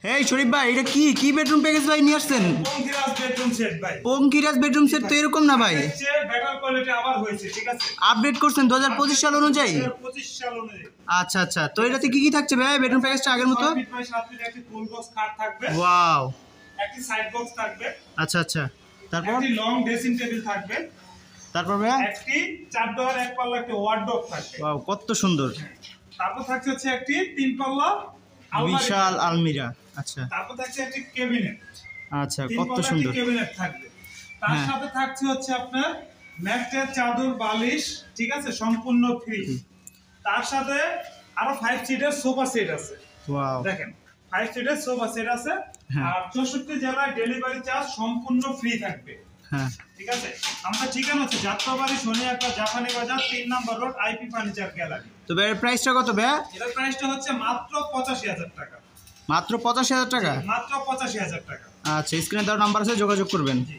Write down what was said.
এই শরীফ ভাই, এটা কি কি বেডরুম প্যাকেজ ভাই নিয়ে আসছেন? পঙ্কিরাজ বেডরুম সেট ভাই। পঙ্কিরাজ বেডরুম সেট তো এরকম না ভাই, বেটার কোয়ালিটি আবার হয়েছে, ঠিক আছে? আপডেট করছেন 2025 সাল অনুযায়ী। 2025 সাল অনুযায়ী। আচ্ছা আচ্ছা, তো এটাতে কি কি থাকছে ভাই বেডরুম প্যাকেজটা আগের মতো? 7 ফিট একটি ফুল বক্স খাট থাকবে, ওয়াও, একটি সাইড বক্স থাকবে, আচ্ছা আচ্ছা, তারপর একটি লং ড্রেসিং টেবিল থাকবে, তারপর ভাই একটি 4 ডোর 1 পাল্লা একটি ওয়ার্ডরোব থাকবে। ওয়াও, কত সুন্দর, তারপর থাকছে হচ্ছে একটি 3 পাল্লা আলমারি, বিশাল আলমিরা। আচ্ছা তারপর থাকছে একটি কেবিনেট, আচ্ছা, 3 কত পাল্লা একটি সুন্দর। কেবিনেট থাকবে। তার হ্যাঁ। সাথে থাকছে হচ্ছে আপনার ম্যাট্রেস, চাদর, বালিশ, ঠিক আছে, সম্পূর্ণ ফ্রি। তার সাথে আরো 5 সিটের সোফা সেট আছে, ওয়াও, দেখেন 5 সিটের সোফা সেট আছে। হ্যাঁ। আর 64 জেলায় ডেলিভারি চার্জ সম্পূর্ণ ফ্রি থাকবে, হ্যাঁ ঠিক আছে? আমাদের ঠিকানা হচ্ছে যাত্রাবাড়ি শনিয়াকা জাপানি বাজার 3 নম্বর রোড, আইপি ফার্নিচার গ্যালারি। তো ভাই প্রাইসটা কত ভাই? এটার প্রাইসটা হচ্ছে মাত্র 85,000 টাকা। মাত্র 85,000 টাকা? মাত্র 85,000 টাকা। আচ্ছা, স্ক্রিনে দেওয়া নাম্বার আছে, যোগাযোগ করবেন। জি।